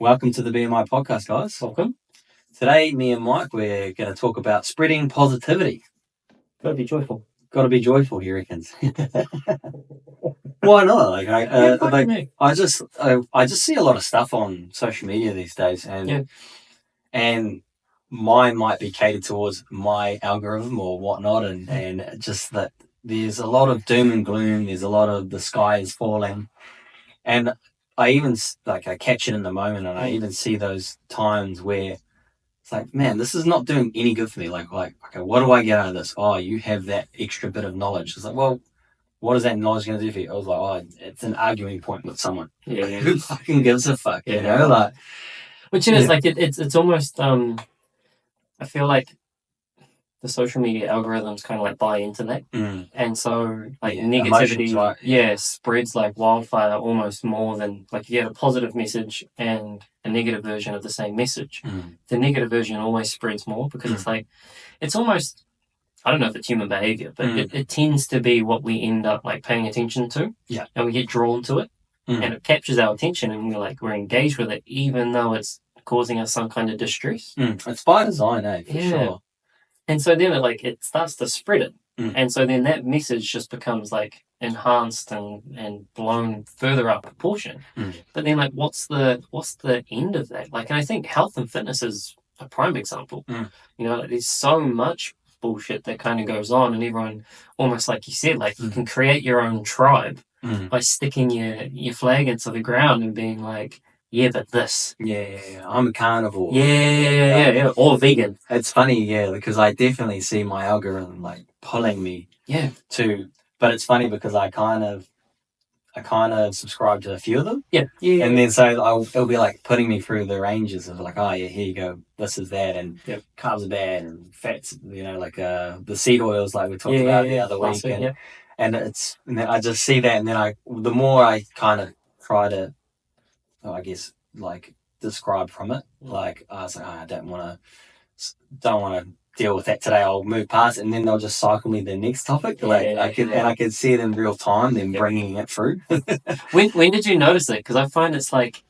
Welcome to the BMI podcast, guys. Welcome. Today, me and Mike, we're going to talk about spreading positivity. Gotta be joyful. Got to be joyful, he reckons. Why not? I just see a lot of stuff on social media these days, and mine might be catered towards my algorithm or whatnot, and just that there's a lot of doom and gloom. There's a lot of the sky is falling, and I even I catch it in the moment, and I even see those times where it's like, man, this is not doing any good for me. Okay, what do I get out of this? Oh, you have that extra bit of knowledge. It's like, well, what is that knowledge going to do for you? I was like, oh, it's an arguing point with someone. Yeah. Who fucking gives a fuck? Yeah. You know, like, which is like it's almost I feel like the social media algorithms kind of like buy into that, and so like negativity, right? Spreads like wildfire almost more than like you get a positive message and a negative version of the same message. The negative version always spreads more because it's like it's almost, I don't know if it's human behavior, but it tends to be what we end up like paying attention to, and we get drawn to it, and it captures our attention, and we're engaged with it, even though it's causing us some kind of distress. It's by design, for sure. And so then it starts to spread it. And so then that message just becomes like enhanced and blown further up proportion. But then like what's the end of that? Like, and I think health and fitness is a prime example. You know, there's so much bullshit that kind of goes on, and everyone, almost like you said, like you can create your own tribe by sticking your flag into the ground and being like, yeah, but this. Yeah, I'm a carnivore. Yeah. Or vegan. It's funny, because I definitely see my algorithm like pulling me to, but it's funny because I kind of subscribe to a few of them. Yeah. And then so it'll be like putting me through the ranges of like, oh yeah, here you go, this is that, and carbs are bad, and fats, you know, like the seed oils like we talked about the other week, and I just see that, and then the more I kind of try to, I guess, like describe from it, like I was like, oh, I don't want to deal with that today. I'll move past it, and then they'll just cycle me the next topic. I could see it in real time, then bringing it through. When did you notice it? Because I find it's like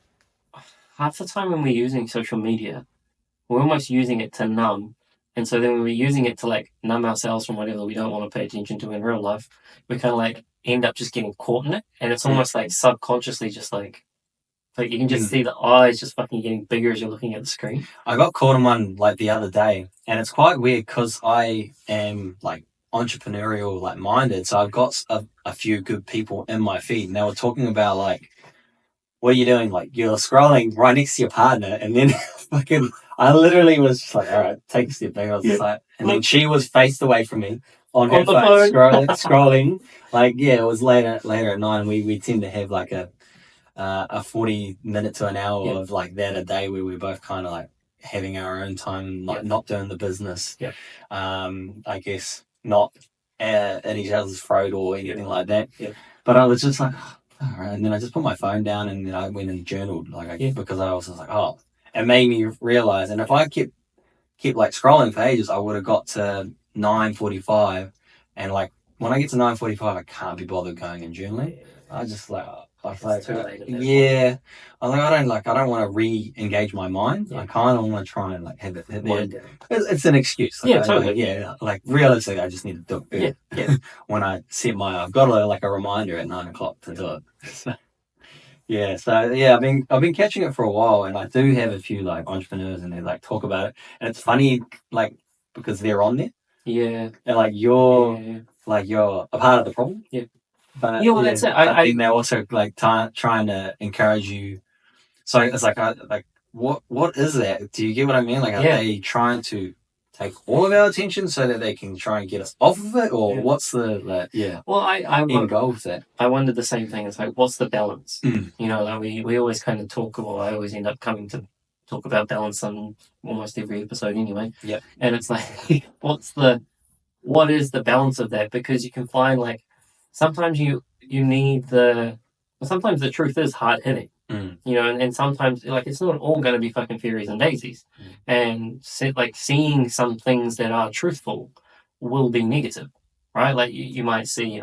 half the time when we're using social media, we're almost using it to numb. And so then when we're using it to like numb ourselves from whatever we don't want to pay attention to in real life, we kind of like end up just getting caught in it. And it's almost like subconsciously just like you can just see the eyes just fucking getting bigger as you're looking at the screen. I got caught in one like the other day, and it's quite weird because I am like entrepreneurial like minded, so I've got a few good people in my feed, and they were talking about like, what are you doing? Like, you're scrolling right next to your partner, and then I literally was just like, all right, take a step back. I was just like, and then she was faced away from me on her phone, scrolling. Like, it was later at night, and we tend to have like a 40 minute to an hour of like that a day where we're both kind of like having our own time, like not doing the business. I guess not at each other's throat or anything like that. But I was just like, all right. And then I just put my phone down, and then I went and journaled because I was just like, oh, it made me realize. And if I kept like scrolling for ages, I would have got to 9:45, and like when I get to 9:45, I can't be bothered going and journaling. I just like, I was like, I don't want to re-engage my mind. I kind of want to try and like have it. It's an excuse. Totally. Like realistically, I just need to do it. When I set I've got like a reminder at 9:00 to do it. I've been catching it for a while, and I do have a few like entrepreneurs, and they like talk about it, and it's funny like because they're on there. And like you're a part of the problem. But that's it. I think they're also like trying to encourage you. So it's like, what is that? Do you get what I mean? Like, are they trying to take all of our attention so that they can try and get us off of it, or what's the Well, I end goal with that? I wondered the same thing. It's like, what's the balance? You know, like we always kind of talk, or I always end up coming to talk about balance on almost every episode anyway. And it's like, what is the balance of that? Because you can find like sometimes you need sometimes the truth is hard hitting. You know, and sometimes like it's not all going to be fucking fairies and daisies, and like seeing some things that are truthful will be negative, right? Like you might see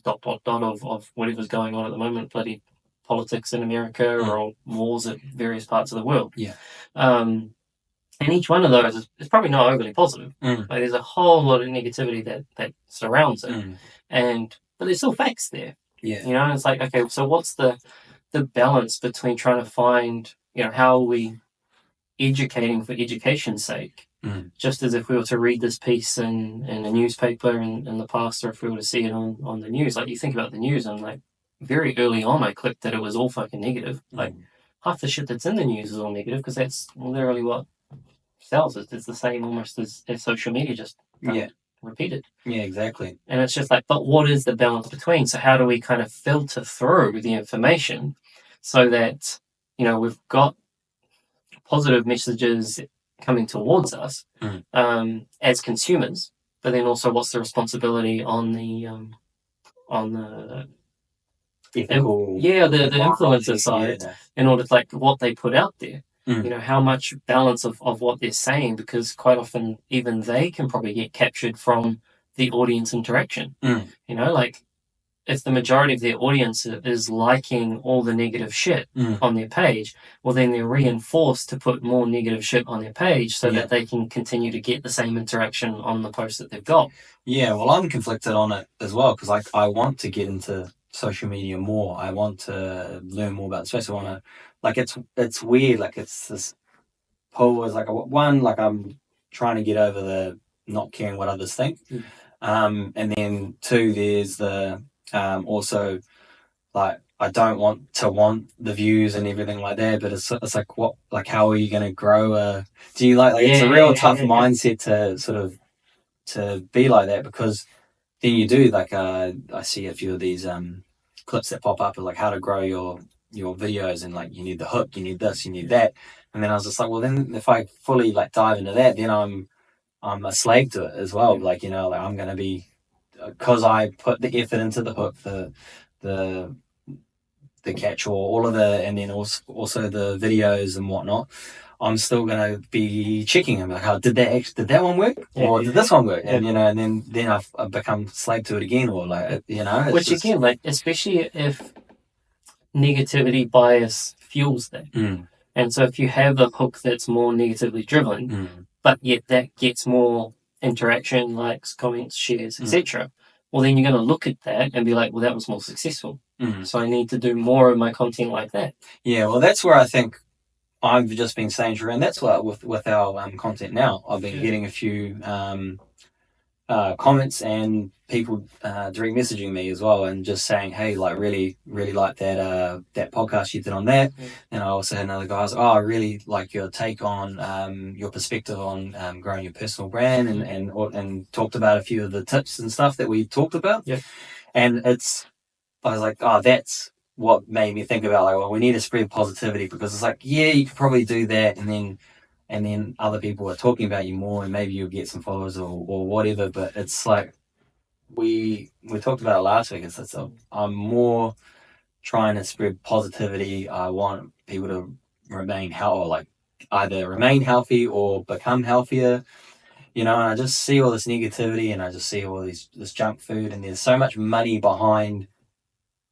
dot of whatever's going on at the moment, bloody politics in America or wars at various parts of the world. Yeah. And each one of those is probably not overly positive. Like there's a whole lot of negativity that surrounds it, but there's still facts there. Yeah. You know, and it's like, okay, so what's the balance between trying to find, you know, how are we educating for education's sake? Just as if we were to read this piece in a newspaper in the past, or if we were to see it on the news. Like, you think about the news, and like very early on I clicked that it was all fucking negative. Like half the shit that's in the news is all negative, because that's literally what sells. It's the same almost as social media, just repeated. Yeah, exactly. And it's just like, but what is the balance between? So how do we kind of filter through the information so that, you know, we've got positive messages coming towards us as consumers, but then also what's the responsibility on the ethical, the influencer side, in order to, like, what they put out there. You know, how much balance of what they're saying, because quite often even they can probably get captured from the audience interaction. You know, like, if the majority of their audience is liking all the negative shit on their page, well, then they're reinforced to put more negative shit on their page so that they can continue to get the same interaction on the post that they've got. Yeah, well, I'm conflicted on it as well, because like I want to get into social media more. I want to learn more about the space. I want to, like, it's weird. Like, it's this pull is like one, like I'm trying to get over the not caring what others think. And then two, there's the also, like, I don't want the views and everything like that, but it's like, what, like, how are you going to grow do you like it's a real tough mindset to sort of to be like that, because then you do, like, I see a few of these clips that pop up of like how to grow your videos, and like you need the hook, you need this, you need that, and then I was just like, well, then if I fully like dive into that, then I'm a slave to it as well. Like, you know, like I'm going to be, because I put the effort into the hook, the catch, or all of the, and then also the videos and whatnot, I'm still going to be checking them. Like, how did that one work? Or did this one work? And, you know, and then I've become slave to it again, or like, you know. Which just, again, like, especially if negativity bias fuels that. And so if you have a hook that's more negatively driven, but yet that gets more interaction, likes, comments, shares, etc., well, then you're going to look at that and be like, well, that was more successful. So I need to do more of my content like that. Yeah, well, that's where I think I've just been staying true, and that's what with our content now. I've been getting a few comments and people direct messaging me as well, and just saying, hey, like, really like that podcast you did on that. And I also had another guy, I really like your take on your perspective on growing your personal brand, and talked about a few of the tips and stuff that we talked about. And I was like, oh, that's what made me think about, like, well, we need to spread positivity, because it's like, yeah, you could probably do that, and then other people are talking about you more, and maybe you'll get some followers or whatever. But it's like, we talked about it last week. I'm more trying to spread positivity. I want people to remain healthy, or like either remain healthy or become healthier. You know, and I just see all this negativity, and I just see all this junk food, and there's so much money behind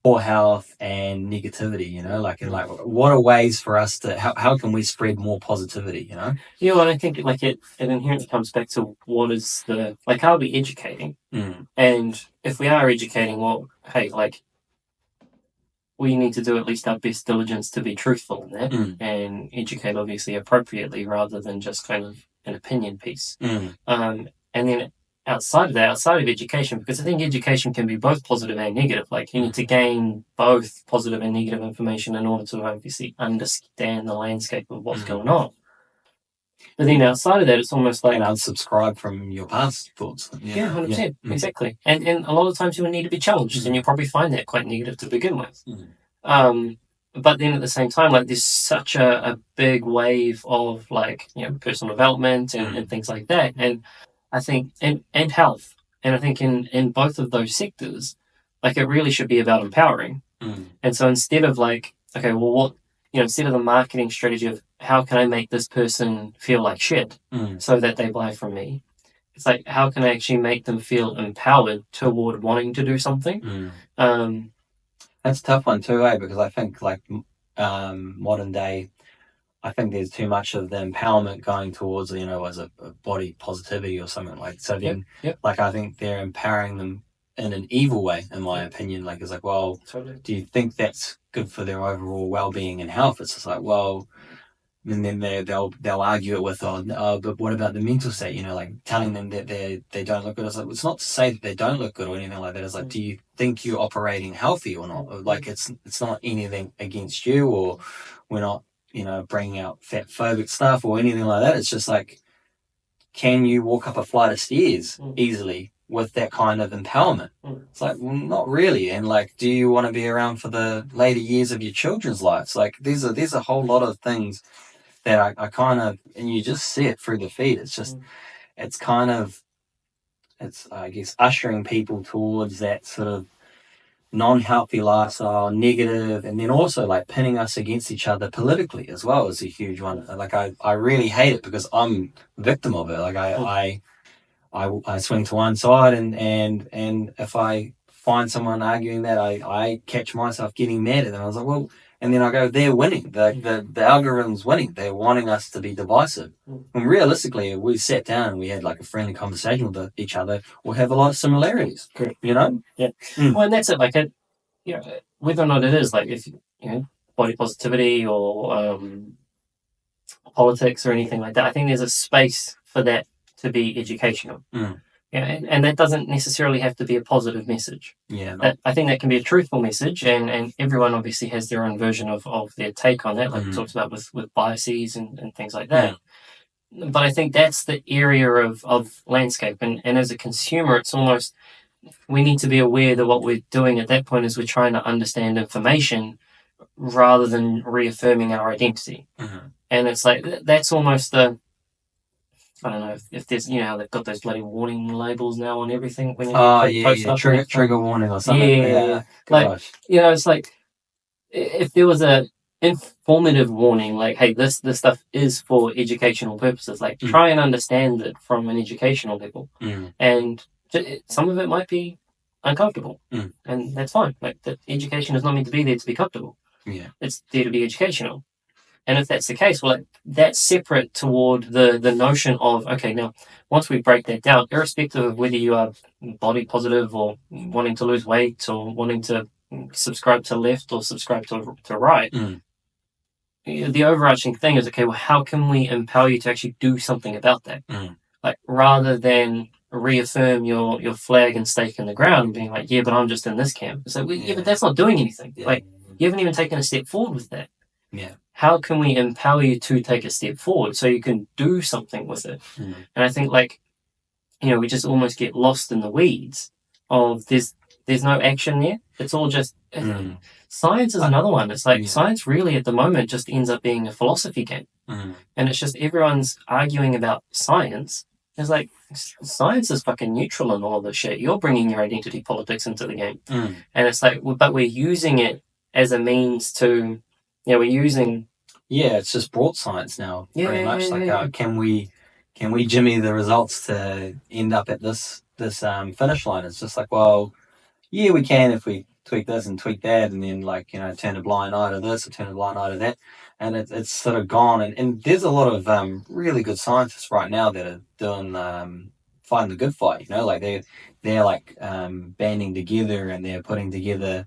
poor health and negativity, you know, like, and like, what are ways for us to, how can we spread more positivity, you know? Yeah, well, I think, like, it inherently comes back to what is like, how are we educating? And if we are educating, well, hey, like, we need to do at least our best diligence to be truthful in that, and educate obviously appropriately, rather than just kind of an opinion piece. And then outside of education, because I think education can be both positive and negative. Like, you need to gain both positive and negative information in order to obviously understand the landscape of what's going on. But then outside of that, it's almost like... And unsubscribe from your past thoughts. Yeah, 100%. Exactly. And a lot of times you will need to be challenged, and you'll probably find that quite negative to begin with. But then at the same time, like, there's such a big wave of, like, you know, personal development and things like that. And I think, and health. And I think in both of those sectors, like, it really should be about empowering. And so instead of like, okay, well, what, you know, instead of the marketing strategy of how can I make this person feel like shit so that they buy from me, it's like, how can I actually make them feel empowered toward wanting to do something? That's a tough one too, because I think like modern day, I think there's too much of the empowerment going towards, as a body positivity or something like. So then, like, I think they're empowering them in an evil way, in my opinion. Like, it's like, well, do you think that's good for their overall well-being and health? It's just like, well, and then they'll argue it with, but what about the mental state? Like telling them that they don't look good. It's like, it's not to say that they don't look good or anything like that. It's like, do you think you're operating healthy or not? Or like, it's not anything against you, or we're not, bringing out fat phobic stuff or anything like that. It's just like, can you walk up a flight of stairs easily with that kind of empowerment? It's like, well, not really. And like, do you want to be around for the later years of your children's lives? Like, there's a whole lot of things that I kind of, and you just see it through the feed. It's just, it's kind of, it's, I guess, ushering people towards that sort of non-healthy lifestyle, negative, and then also like pinning us against each other politically as well is a huge one. Like, I really hate it because I'm a victim of it. Like, I swing to one side, and if I find someone arguing that, I catch myself getting mad at them. I was like, well, and then I go, they're winning. The algorithm's winning. They're wanting us to be divisive. And realistically, if we sat down and we had like a friendly conversation with each other, we'll have a lot of similarities. Correct. Yeah. Well, and that's it. Like, whether or not it is like, if body positivity or politics or anything like that, I think there's a space for that to be educational. And that doesn't necessarily have to be a positive message. I think that can be a truthful message, and everyone obviously has their own version of their take on that, like we talked about with biases and things like that. But I think that's the area of landscape, and as a consumer, it's almost, we need to be aware that what we're doing at that point is we're trying to understand information rather than reaffirming our identity. And it's like, that's almost the, I don't know if there's, how they've got those bloody warning labels now on everything when you post stuff. Trigger warning or something. Yeah. Like, it's like, if there was a informative warning, like, hey, this stuff is for educational purposes, like, try and understand it from an educational level. And some of it might be uncomfortable, and that's fine. Like, the education is not meant to be there to be comfortable. It's there to be educational. And if that's the case, well, that's separate toward the notion of, okay, now, once we break that down, irrespective of whether you are body positive or wanting to lose weight or wanting to subscribe to left or subscribe to right, the overarching thing is, okay, well, how can we empower you to actually do something about that? Like, rather than reaffirm your flag and stake in the ground and being like, yeah, but I'm just in this camp. It's like, but that's not doing anything. Like, you haven't even taken a step forward with that. How can we empower you to take a step forward so you can do something with it? And I think, like, we just almost get lost in the weeds of there's no action there. It's all just science is another one. It's like science really at the moment just ends up being a philosophy game, and it's just everyone's arguing about science. It's like, science is fucking neutral in all of this shit. You're bringing your identity politics into the game, and it's like, but we're using it as a means to. We're using. It's just broad science now, pretty much. Like, can we jimmy the results to end up at this finish line? It's just like, well, yeah, we can if we tweak this and tweak that, and then like, turn a blind eye to this or turn a blind eye to that, and it's sort of gone. And there's a lot of really good scientists right now that are doing fighting the good fight. Like they're like banding together and they're putting together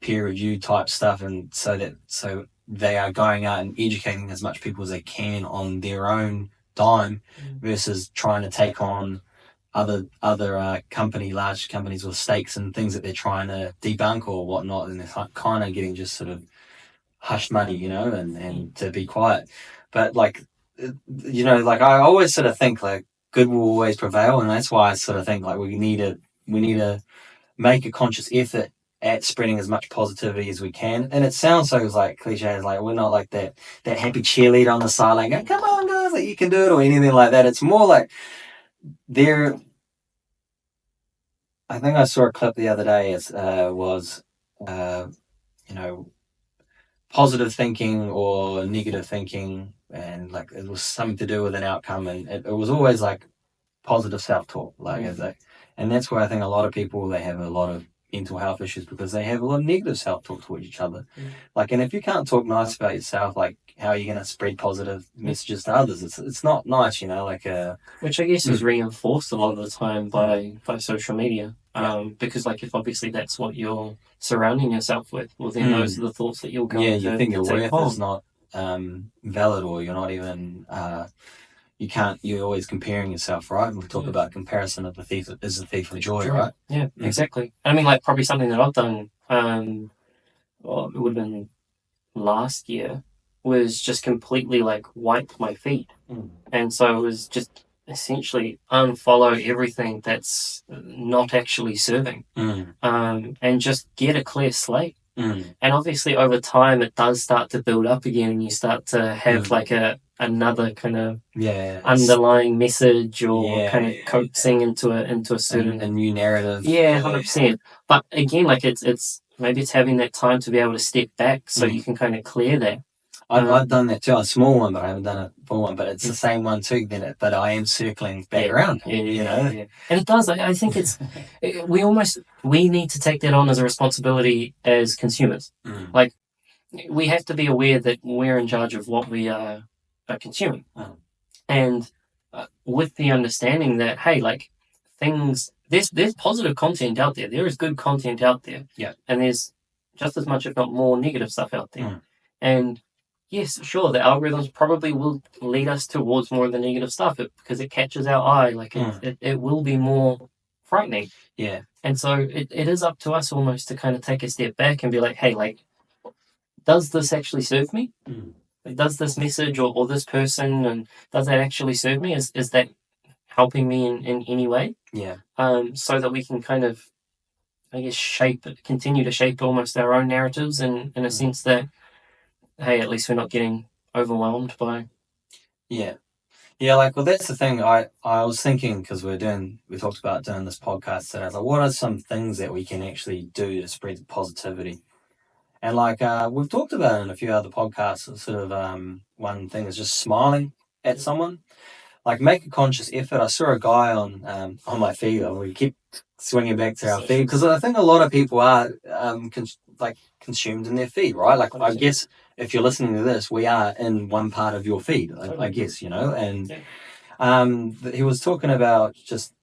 peer review type stuff, and so they are going out and educating as much people as they can on their own dime versus trying to take on other large companies with stakes and things that they're trying to debunk or whatnot, and they're kind of getting just sort of hush money, and to be quiet. But like, like, I always sort of think like good will always prevail, and that's why I sort of think like we need to make a conscious effort at spreading as much positivity as we can. And it sounds so like cliche, it's like we're not like that happy cheerleader on the side like, oh, come on guys, like, you can do it or anything like that. It's more like I think I saw a clip the other day. Was positive thinking or negative thinking, and like it was something to do with an outcome, and it was always like positive self-talk, like and that's where I think a lot of people, they have a lot of mental health issues because they have a lot of negative self-talk towards each other. Like, and if you can't talk nice about yourself, like, how are you going to spread positive messages to others? It's not nice, like which I guess is reinforced a lot of the time by social media. Because like if obviously that's what you're surrounding yourself with, well then those are the thoughts that you're going to think your take worth is not valid, or you're not even you're always comparing yourself, right? We talk about comparison of the thief is the thief of joy, right? Yeah, exactly. I mean, like probably something that I've done, well, it would have been last year, was just completely like wipe my feed. And so it was just essentially unfollow everything that's not actually serving, and just get a clear slate. And obviously over time it does start to build up again, and you start to have like another kind of underlying message, or kind of coaxing into a certain a new narrative. 100%. But again, like it's maybe it's having that time to be able to step back so you can kind of clear that. I've done that too, a small one, but I haven't done a full one. But it's the same one too. But I am circling back around. And it does. I think we need to take that on as a responsibility as consumers. Like we have to be aware that we're in charge of what we are consuming, and with the understanding that hey, like things, there's positive content out there. There is good content out there. And there's just as much, if not more, negative stuff out there. And yes, sure, the algorithms probably will lead us towards more of the negative stuff because it catches our eye. Like it will be more frightening. And so it is up to us almost to kind of take a step back and be like, hey, like, does this actually serve me? Like, does this message or this person, and does that actually serve me? Is that helping me in any way? So that we can kind of, I guess, continue to shape almost our own narratives in a sense that, hey, at least we're not getting overwhelmed by. Like, well, that's the thing. I was thinking, because we talked about doing this podcast today. I was like, what are some things that we can actually do to spread positivity? And like we've talked about in a few other podcasts, sort of one thing is just smiling at someone. Like, make a conscious effort. I saw a guy on my feed. We keep swinging back to our feed because I think a lot of people are consumed in their feed, right? Like, I guess if you're listening to this, we are in one part of your feed, I guess, And he was talking about just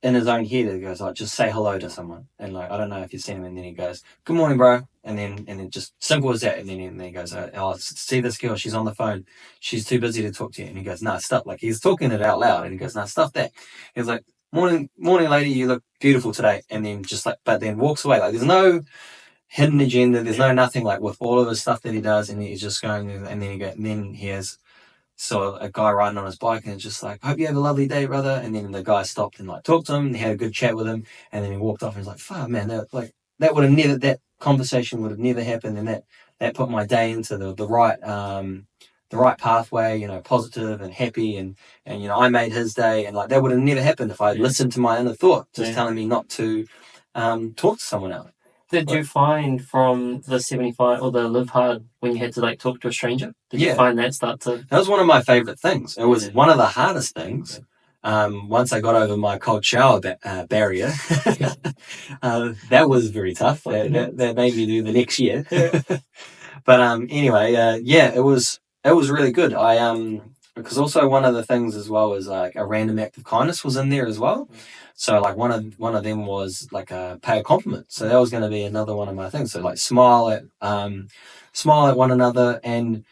in his own head. He goes, like, just say hello to someone, and like, I don't know if you've seen him, and then he goes, "Good morning, bro," and then just simple as that, and then he goes, "Oh, see this girl? She's on the phone. She's too busy to talk to you." And he goes, "Nah, stop!" Like, he's talking it out loud, and he goes, "Nah, stop that." He's like, "Morning, lady. You look beautiful today," and then just like, but then walks away. Like, there's no hidden agenda. There's no nothing, like, with all of his stuff that he does, and he's just going, and then he has. So a guy riding on his bike, and it's just like, "Hope you have a lovely day, brother." And then the guy stopped and like talked to him, and he had a good chat with him, and then he walked off and he's like, "Fuck, man, that conversation would have never happened, and that put my day into the right pathway, positive and happy, and I made his day, and like that would have never happened if I listened to my inner thought, just telling me not to talk to someone else." Did you find from the 75 or the Live Hard when you had to like talk to a stranger? Did you find that start to? That was one of my favorite things. It was one of the hardest things. Once I got over my cold shower barrier, that was very tough. That made me do the next year. But anyway, it was really good. Because also one of the things as well is like a random act of kindness was in there as well. So like one of them was like pay a compliment. So that was going to be another one of my things. So like smile at one another, and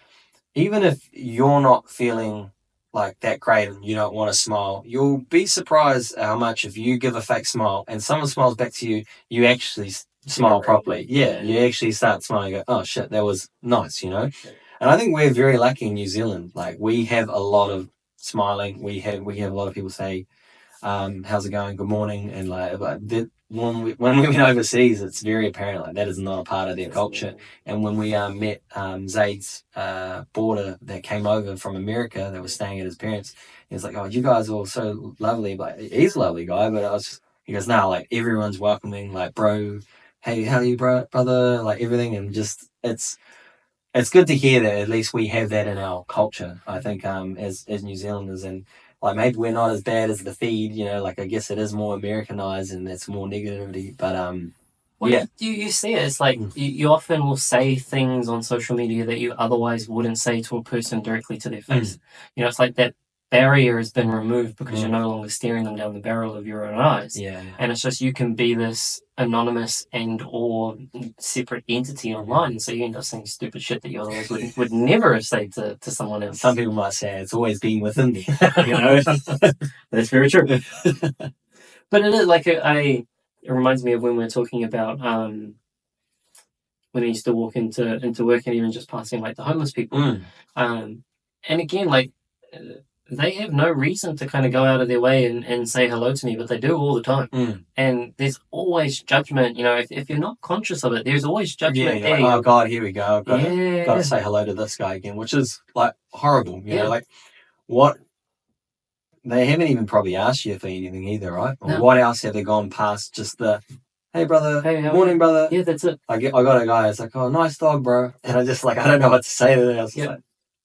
even if you're not feeling like that great and you don't want to smile, you'll be surprised how much if you give a fake smile and someone smiles back to you, you actually smile properly. You actually start smiling and go, "Oh shit, that was nice," And I think we're very lucky in New Zealand. Like, we have a lot of smiling. We have a lot of people say, "How's it going? Good morning." And like when we went overseas, it's very apparent like that is not a part of their culture. And when we met Zaid's boarder that came over from America, that was staying at his parents, he was like, "Oh, you guys are all so lovely." But he's a lovely guy, but he goes, "No, like everyone's welcoming, like, bro, hey, how are you, brother?" Like everything, and just it's good to hear that at least we have that in our culture. I think as New Zealanders, and like maybe we're not as bad as the feed, like I guess it is more Americanized and it's more negativity, but Well, you see it. It's like you often will say things on social media that you otherwise wouldn't say to a person directly to their face. You know, it's like that barrier has been removed because you're no longer staring them down the barrel of your own eyes. And it's just you can be this anonymous and or separate entity online, so you end up saying stupid shit that you otherwise would never say to someone else. Some people might say it's always been within me. You know, that's very true. But it is like it reminds me of when we were talking about when I used to walk into work and even just passing like the homeless people. And again, like they have no reason to kind of go out of their way and say hello to me, but they do all the time. And there's always judgment, you know, if you're not conscious of it, there's always judgment. Yeah, like, oh God, here we go. I've got to say hello to this guy again, which is like horrible. You know, like what? They haven't even probably asked you for anything either, right? Or what else have they gone past just the, hey brother, morning brother. Yeah, that's it. I got a guy, it's like, oh, nice dog, bro. And I just like, I don't know what to say to them. I was just like,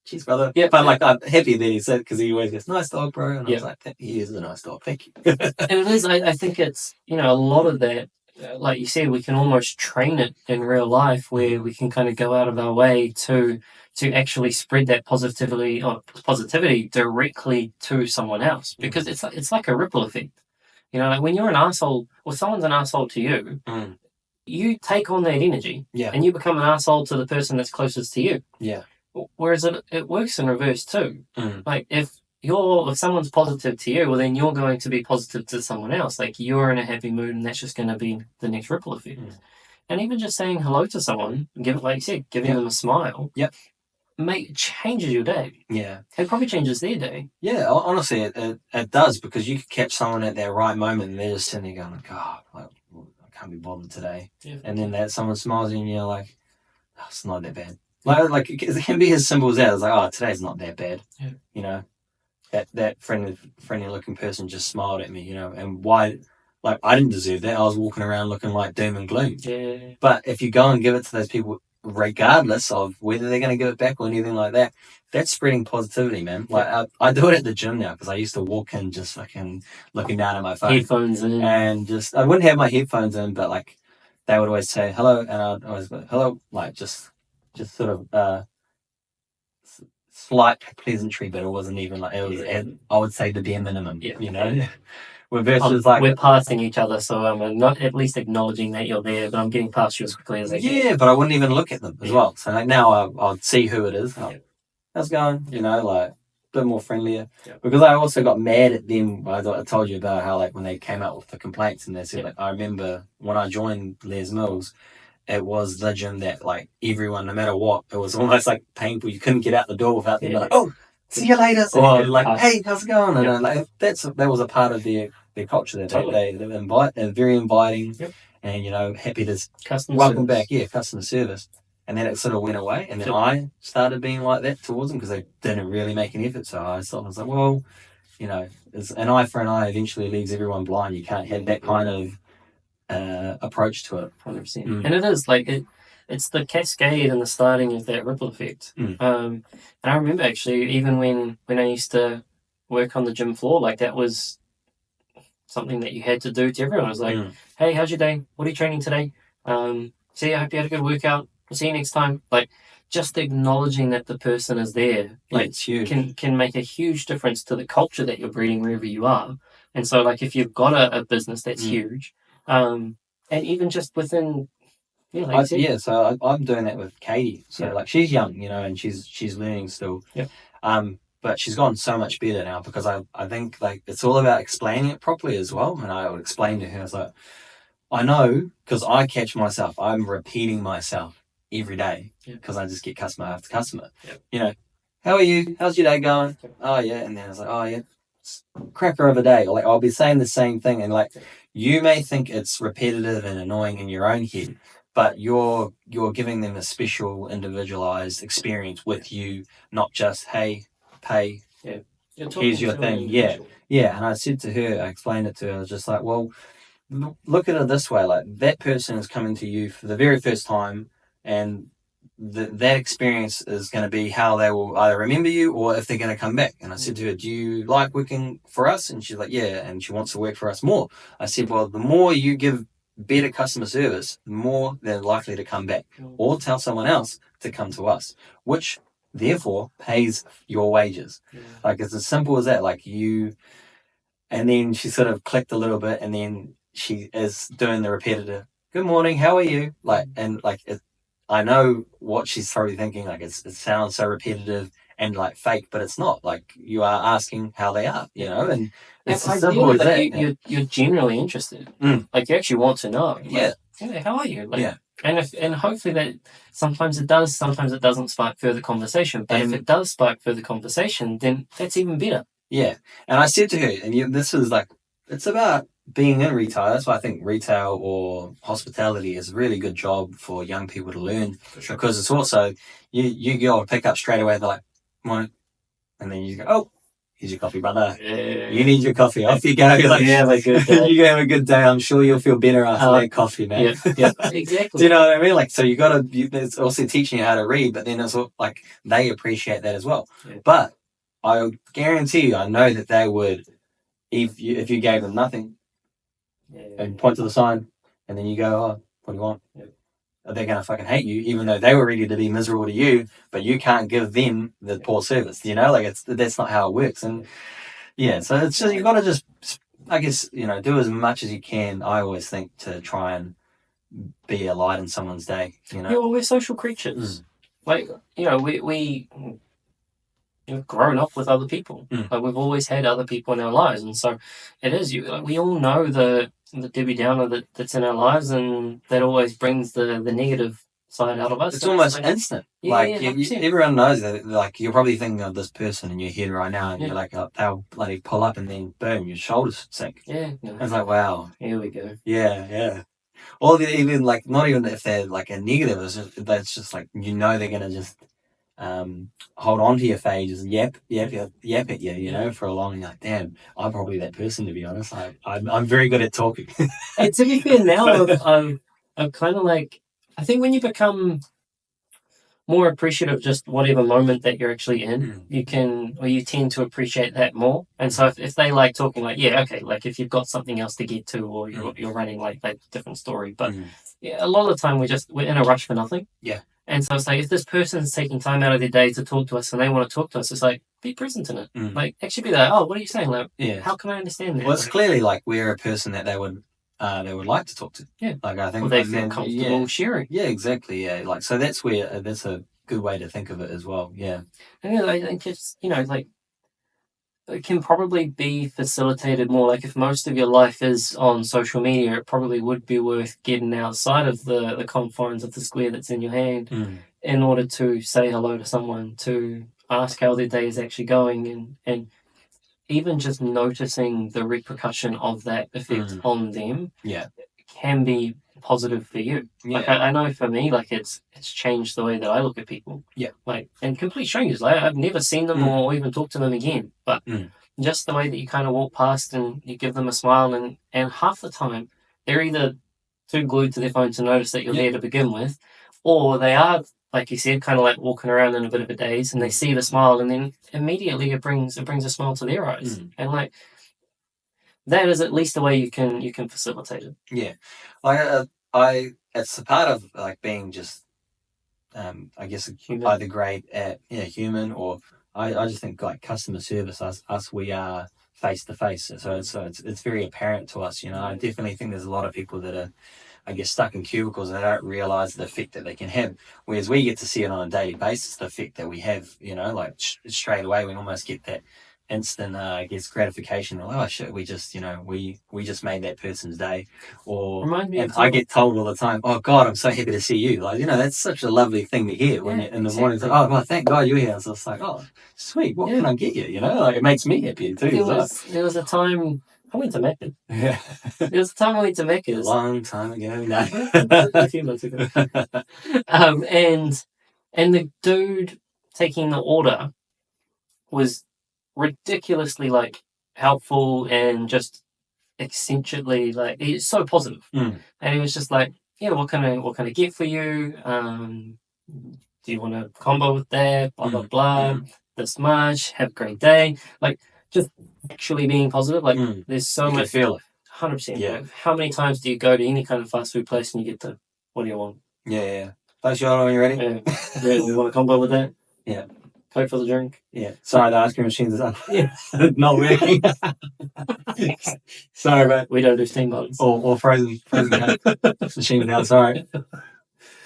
cheers, brother. Yeah, but like, I'm happy that he said, because he always goes, nice dog, bro. And I was like, he is a nice dog, thank you. And it is, I think it's, you know, a lot of that, like you said, we can almost train it in real life where we can kind of go out of our way to actually spread that positivity directly to someone else, because it's like a ripple effect. You know, like when you're an asshole or someone's an asshole to you, you take on that energy and you become an asshole to the person that's closest to you. Yeah. Whereas it works in reverse too. Like if someone's positive to you, well then you're going to be positive to someone else. Like you're in a happy mood and that's just going to be the next ripple effect. And even just saying hello to someone, like you said, giving them a smile. Changes your day. Yeah. It probably changes their day. Yeah, honestly, it does, because you could catch someone at their right moment and they're just sitting there going, God, I can't be bothered today. And then that someone smiles and you're like, oh, it's not that bad. Like it can be as simple as that. It's like, oh, today's not that bad. You know, that friendly looking person just smiled at me, you know, and why? Like, I didn't deserve that. I was walking around looking like doom and gloom. But if you go and give it to those people, regardless of whether they're going to give it back or anything like that, that's spreading positivity, man. Like I do it at the gym now, because I used to walk in just fucking looking down at my phone, headphones in, and just I wouldn't have my headphones in, but like they would always say hello, and I'd always go hello, like just sort of slight pleasantry, but it wasn't even like it was. I would say the bare minimum, you know. Versus we're passing each other, so I'm not at least acknowledging that you're there, but I'm getting past you as quickly as I can. Yeah, but I wouldn't even look at them as well. So like now I'll see who it is. How's it going? You know, like a bit more friendlier. Because I also got mad at them. I told you about how like when they came out with the complaints and they said, like, I remember when I joined Les Mills, it was the gym that like everyone, no matter what, it was almost like painful. You couldn't get out the door without them like, oh, see you later. Or like, hey, how's it going? And like that was a part of their culture that they're very inviting, and you know, happy to welcome back. Yeah, customer service. And then it sort of went away, and then I started being like that towards them because they didn't really make an effort. So I was like, well, you know, an eye for an eye eventually leaves everyone blind. You can't have that kind of approach to it. 100%. And it is like it's the cascade and the starting of that ripple effect. And I remember actually, even when I used to work on the gym floor, like that was something that you had to do to everyone. It was like, hey, how's your day? What are you training today? See, I hope you had a good workout. I'll see you next time. Like, just acknowledging that the person is there, like, it's huge. can make a huge difference to the culture that you're breeding wherever you are. And so, like, if you've got a business, that's huge. And even just within, you know, so I'm doing that with Katie. So like she's young, you know, and she's learning still. But she's gotten so much better now because I think like it's all about explaining it properly as well. And I would explain to her, I was like, I know, because I catch myself, I'm repeating myself every day because I just get customer after customer. You know, how are you? How's your day going? Oh yeah, and then I was like, oh yeah, cracker of a day. Or like I'll be saying the same thing, and like you may think it's repetitive and annoying in your own head, but you're giving them a special, individualized experience with you, not just hey, pay. Here's your thing. And I said to her, I explained it to her. I was just like, well, look at it this way: like that person is coming to you for the very first time, and that experience is going to be how they will either remember you or if they're going to come back. And I said to her, do you like working for us? And she's like, yeah, and she wants to work for us more. I said, well, the more you give better customer service, the more they're likely to come back or tell someone else to come to us, which therefore pays your wages. Like, it's as simple as that. Like, and then she sort of clicked a little bit, and then she is doing the repetitive, "Good morning, how are you?" Like, and like, I know what she's probably thinking. Like, it sounds so repetitive and like fake, but it's not. Like, you are asking how they are, and it's as simple as that. You're genuinely interested. Like, you actually want to know. Like, how are you? Like, and hopefully that sometimes it does, sometimes it doesn't spark further conversation. But if it does spark further conversation, then that's even better. Yeah, and I said to her, and this is like, it's about being in retail. That's why I think retail or hospitality is a really good job for young people to learn, because it's also, you go and pick up straight away. They're like, "Morning," and then you go, "Oh, here's your coffee, brother. You need your coffee. Off you go." Like, you have a good day. You have a good day. I'm sure you'll feel better after that coffee, man. Yeah, exactly. Do you know what I mean? Like, so it's also teaching you how to read, but then it's like they appreciate that as well. Yeah. But I guarantee you, I know that they would, if you gave them nothing and point to the sign, and then you go, "Oh, what do you want?" They're going to fucking hate you, even though they were ready to be miserable to you, but you can't give them the poor service, like, that's not how it works. And so it's just, you've got to just, I guess, do as much as you can, I always think, to try and be a light in someone's day, Yeah, well, we're social creatures. Like, we've grown up with other people. Like, we've always had other people in our lives, and so it is. We all know the Debbie Downer that's in our lives, and that always brings the negative side out of us. It's almost instant. Everyone knows that. Like, you're probably thinking of this person in your head right now, and you're like, oh, they'll bloody pull up, and then boom, your shoulders sink. Yeah, it's like, wow, here we go. Yeah. Or even like, not even if they're like a negative, that's just like, they're gonna just hold on to your face, just yap at you, for a long. You're like, damn, I'm probably that person, to be honest. I'm very good at talking. And to be fair, now I'm kind of like, I think when you become more appreciative of just whatever moment that you're actually in, you tend to appreciate that more. And so if they like talking, like, like if you've got something else to get to, or you're running like that different story. But a lot of the time we're in a rush for nothing. Yeah. And so it's like, if this person's taking time out of their day to talk to us and they want to talk to us, it's like, be present in it. Like, actually be like, oh, what are you saying? Like, how can I understand that? Well, it's clearly like we're a person that they would like to talk to. Yeah. Like, I think, well, they feel comfortable sharing. Yeah, exactly. Yeah. Like, so that's where, that's a good way to think of it as well. Yeah. And I think it's, like, it can probably be facilitated more. Like, if most of your life is on social media, it probably would be worth getting outside of the confines of the square that's in your hand in order to say hello to someone, to ask how their day is actually going, and even just noticing the repercussion of that effect on them can be positive for you. Yeah. Like, I know for me, like, it's changed the way that I look at people. Yeah. Like, and complete strangers. Like, I've never seen them or even talked to them again. But just the way that you kind of walk past and you give them a smile, and half the time they're either too glued to their phone to notice that you're there to begin with, or they are, like you said, kind of like walking around in a bit of a daze, and they see the smile, and then immediately it brings a smile to their eyes. And like, that is at least the way you can facilitate it. Yeah, it's a part of like being just, I guess, human. Either great at human, or I just think like customer service. Us we are face to face, so it's very apparent to us. I definitely think there's a lot of people that are, I guess, stuck in cubicles and they don't realise the effect that they can have. Whereas we get to see it on a daily basis, the effect that we have, like straight away we almost get that instant, I guess, gratification. Oh shit, we just, we just made that person's day. Or, and I get told all the time, oh God, I'm so happy to see you. Like, that's such a lovely thing to hear when in the morning. Like, oh, well, thank God you're here. So it's like, oh, sweet, what can I get you? Like, it makes me happy too. There was a time I went to Mecca. Yeah. There was a time I went to Mecca. A long time ago. No. A few months ago. And the dude taking the order was ridiculously like helpful and just eccentrically, like, he's so positive. And he was just like, what can I get for you? Do you want a combo with that? Blah blah blah. This much. Have a great day. Like, just actually being positive. Like, there's so much. Feel it. 100%. Yeah. How many times do you go to any kind of fast food place and you get the, what do you want? Yeah. Place your order when you're ready. Yeah. We want a combo with that. Yeah. Coke for the drink. Yeah. Sorry, the ice cream machines is not working. Sorry, mate. We don't do steam bottles. Or frozen machine now. Sorry.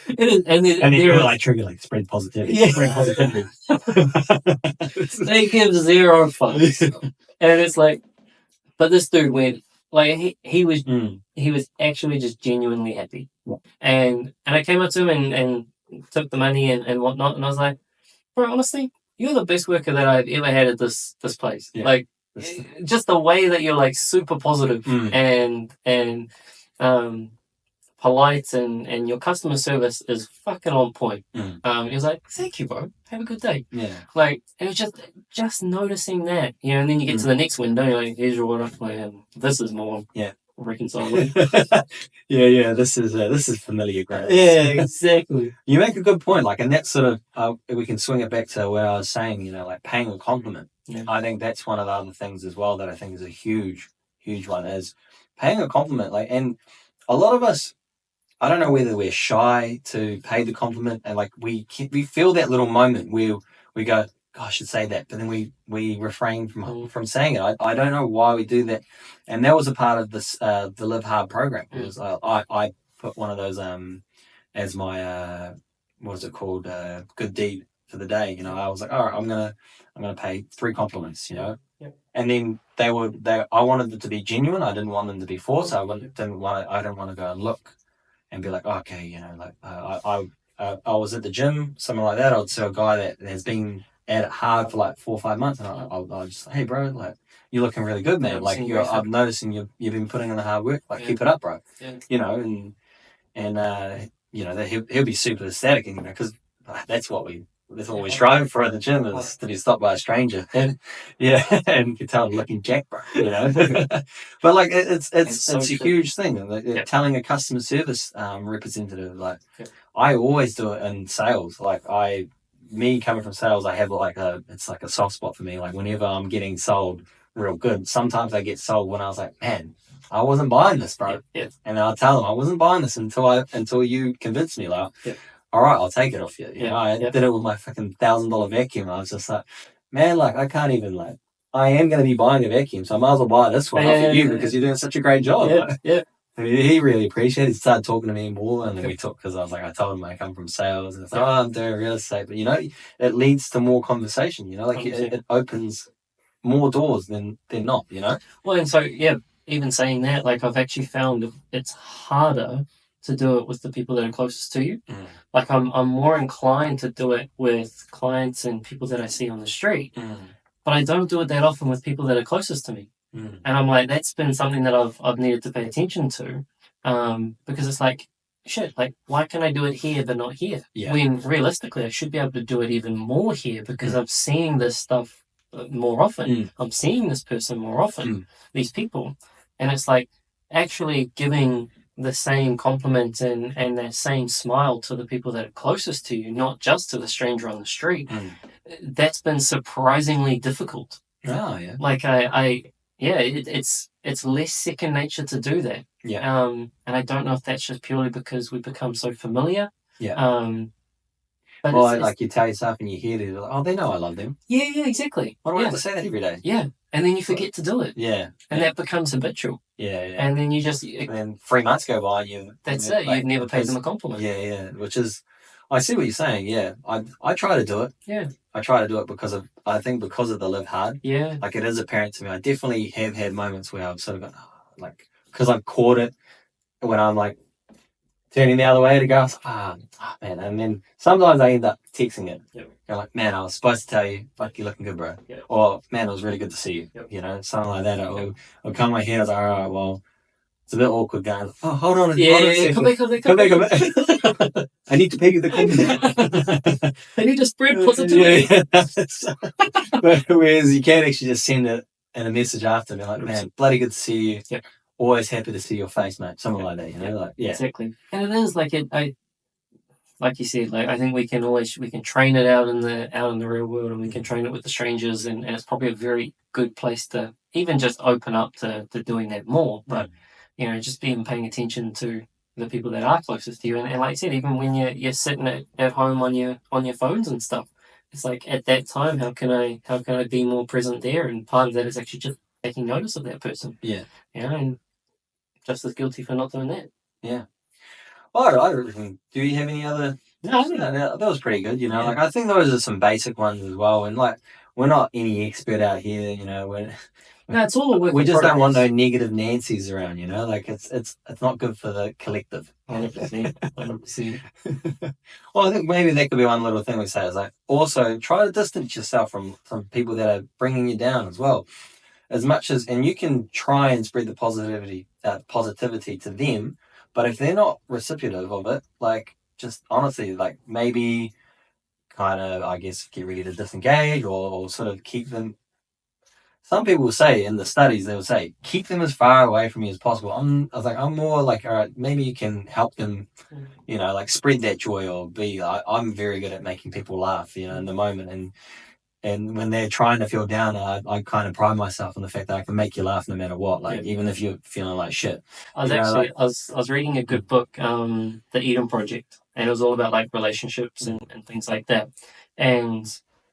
It is, and then they're like trigger like spread positivity. Yeah. Spread positivity. They give zero fucks. And it's like, but this dude went, like, he was actually just genuinely happy. Yeah. And I came up to him and took the money and whatnot, and I was like, bro, honestly, you're the best worker that I've ever had at this place. Yeah. Like, just the way that you're like super positive and polite and your customer service is fucking on point. He was like, thank you, bro. Have a good day. Yeah. Like, it was just noticing that, you know, and then you get to the next window, you're like, here's your order. Like, this is more reconciling. Yeah. This is familiar ground. Yeah, exactly. You make a good point. Like, and that's sort of, we can swing it back to what I was saying, you know, like paying a compliment. Yeah. I think that's one of the other things as well that I think is a huge one is paying a compliment. Like, and a lot of us, I don't know whether we're shy to pay the compliment, and like we feel that little moment where we go, "God, I should say that," but then we refrain from saying it. I don't know why we do that, and that was a part of this the Live Hard program. It was I put one of those as my what was it called good deed for the day. You know, I was like, all right, I'm gonna pay 3 compliments. You know. And then I wanted it to be genuine. I didn't want them to be forced. I didn't want to go and look and be like, okay, you know, like I was at the gym, something like that. I'd see a guy that has been at it hard for like 4 or 5 months, and I'll just say, hey, bro, like you're looking really good, man. Like I'm noticing you've been putting in the hard work. Like keep it up, bro. Yeah. You know, and you know, he'll be super ecstatic, and you know, because that's what we strive for at the gym is to be stopped by a stranger. And yeah, and you can tell I'm looking jack, bro. You know, but like it's a huge thing. And telling a customer service representative, like I always do it in sales. Like me coming from sales, I have it's like a soft spot for me. Like whenever I'm getting sold real good, sometimes I get sold when I was like, man, I wasn't buying this, bro. Yeah. And I'll tell them I wasn't buying this until you convinced me, like. Yeah. All right, I'll take it off you. You know, I did it with my fucking $1,000 vacuum. I was just like, man, like I can't even like. I am going to be buying a vacuum, so I might as well buy this one off of you because you're doing such a great job. Yeah. I mean, he really appreciated it. He started talking to me more, and then we talked because I told him I come from sales, and it's like, I'm doing real estate, but you know, it leads to more conversation. You know, like it opens more doors than not. You know. Well, and so even saying that, like I've actually found it's harder to do it with the people that are closest to you. Like I'm more inclined to do it with clients and people that I see on the street, but I don't do it that often with people that are closest to me. And I'm like, that's been something that I've needed to pay attention to, because it's like, shit, like why can I do it here but not here? Yeah. When realistically I should be able to do it even more here because I'm seeing this stuff more often. I'm seeing this person more often, these people, and it's like actually giving the same compliment and that same smile to the people that are closest to you, not just to the stranger on the street. That's been surprisingly difficult. Oh yeah. Like it's less second nature to do that. Yeah. And I don't know if that's just purely because we become so familiar. Yeah. But like you tell yourself and you hear it, like, oh, they know I love them. Yeah, exactly. Why do I have to say that every day? Yeah. And then you forget to do it. Yeah. And that becomes habitual. Yeah. And then you just... And then 3 months go by and that's it. Like, you've never paid them a compliment. Yeah. Which is... I see what you're saying, yeah. I try to do it. Yeah. I try to do it because of the Live Hard. Yeah. Like it is apparent to me. I definitely have had moments where I've sort of gone, like, because I've caught it when I'm like, turning the other way to go, man. And then sometimes I end up texting it. Yep. You're like, man, I was supposed to tell you, like, you're looking good, bro. Yep. Or, man, it was really good to see you. Yep. You know, something like that. It'll come in my head. I was like, all right, well, it's a bit awkward going, oh, hold on. Come back. I need to pay you the compliment. I need to spread positivity. But whereas you can actually just send it in a message after and be like, man, bloody good to see you. Yep. Always happy to see your face, mate. Something like that, you know, like exactly. And it is like like you said, like I think we can train it out in the real world, and we can train it with the strangers, and it's probably a very good place to even just open up to doing that more. But just being paying attention to the people that are closest to you, and like I said, even when you're sitting at home on your phones and stuff, it's like at that time, how can I be more present there? And part of that is actually just taking notice of that person. Yeah. And just as guilty for not doing that. Yeah. Well, I do you have any other? No, that was pretty good. Like I think those are some basic ones as well. And like we're not any expert out here. No, it's all we just don't want no negative Nancy's around. Like it's not good for the collective. 100%. 100%. Well, I think maybe that could be one little thing we say is like also try to distance yourself from people that are bringing you down as well. As much as, and you can try and spread the positivity to them, but if they're not recipitive of it, like just honestly, like maybe kind of, I guess, get ready to disengage or sort of keep them. Some people will say in the studies, they will say, keep them as far away from you as possible. I was like, I'm more like, all right, maybe you can help them, like spread that joy or be, I'm very good at making people laugh, in the moment. And when they're trying to feel down, I kind of pride myself on the fact that I can make you laugh no matter what, like even if you're feeling like shit. I was reading a good book, The Eden Project, and it was all about like relationships and things like that. And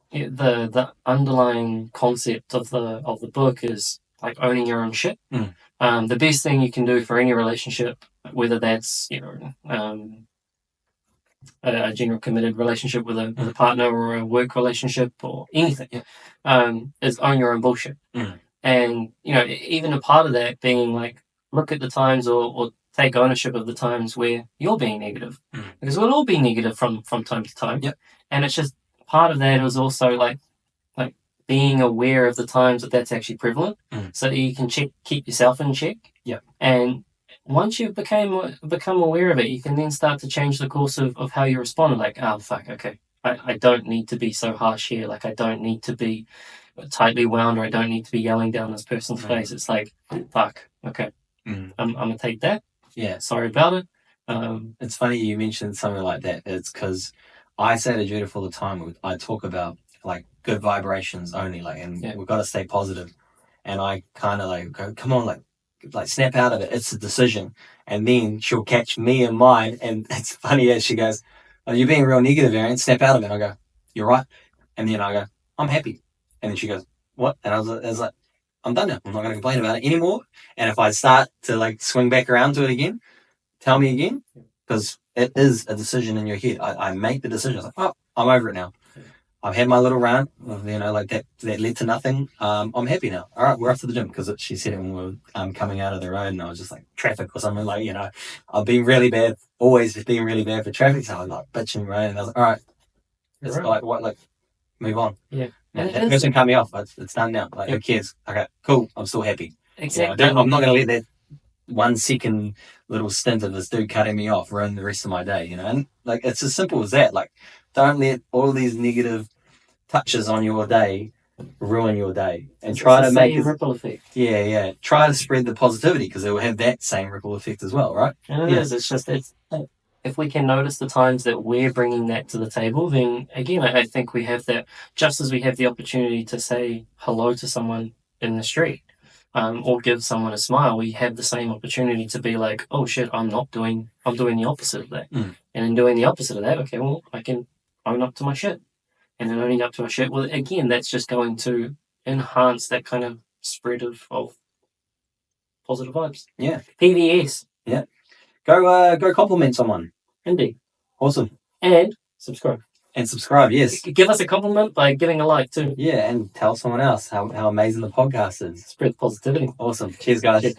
the underlying concept of the book is like owning your own shit. The best thing you can do for any relationship, whether that's a general committed relationship with a partner or a work relationship or anything, is own your own bullshit. And, even a part of that being like, look at the times or take ownership of the times where you're being negative. Because we'll all be negative from time to time. Yep. And it's just part of that is also like being aware of the times that's actually prevalent so that you can keep yourself in check. Yep. And once you've become aware of it, you can then start to change the course of how you respond. Like, oh, fuck, okay. I don't need to be so harsh here. Like, I don't need to be tightly wound or I don't need to be yelling down this person's face. It's like, fuck, okay. I'm going to take that. Yeah. Sorry about it. It's funny you mentioned something like that. It's because I say to Judith all the time, I talk about like good vibrations only, like, and we've got to stay positive. And I kind of like go, come on, like snap out of it. It's a decision. And then she'll catch me in mine. And it's funny as she goes, oh, you're being real negative, Aaron. Snap out of it. And I go, you're right. And then I go, I'm happy. And then she goes, what? And I was like, I'm done now. I'm not going to complain about it anymore. And if I start to like swing back around to it again, tell me again. Because it is a decision in your head. I make the decision. I was like, oh, I'm over it now. I've had my little rant, like that led to nothing. I'm happy now. All right, we're off to the gym because she said it when we were coming out of the road and I was just like traffic or something like, I've been really bad, always been really bad for traffic. So I was like bitching, right? And I was like, all right, it's like, what, like, move on. Yeah. That person cut me off. It's done now. Like, who cares? Okay, cool. I'm still happy. Exactly. I'm not going to let that 1 second little stint of this dude cutting me off ruin the rest of my day, And like, it's as simple as that. Like, don't let all these negative touches on your day ruin your day, and try to make a ripple effect. Yeah. Try to spread the positivity because it will have that same ripple effect as well, right? And it is. It's just if we can notice the times that we're bringing that to the table, then again, I think we have that. Just as we have the opportunity to say hello to someone in the street, or give someone a smile, we have the same opportunity to be like, oh shit, I'm doing the opposite of that. And in doing the opposite of that, okay, well, I can own up to my shit. And then owning up to our shit, well, again, that's just going to enhance that kind of spread of positive vibes. Yeah. PVS. Yeah. Go compliment someone. Indeed. Awesome. And subscribe. Yes. Give us a compliment by giving a like too. Yeah, and tell someone else how amazing the podcast is. Spread positivity. Awesome. Cheers, guys.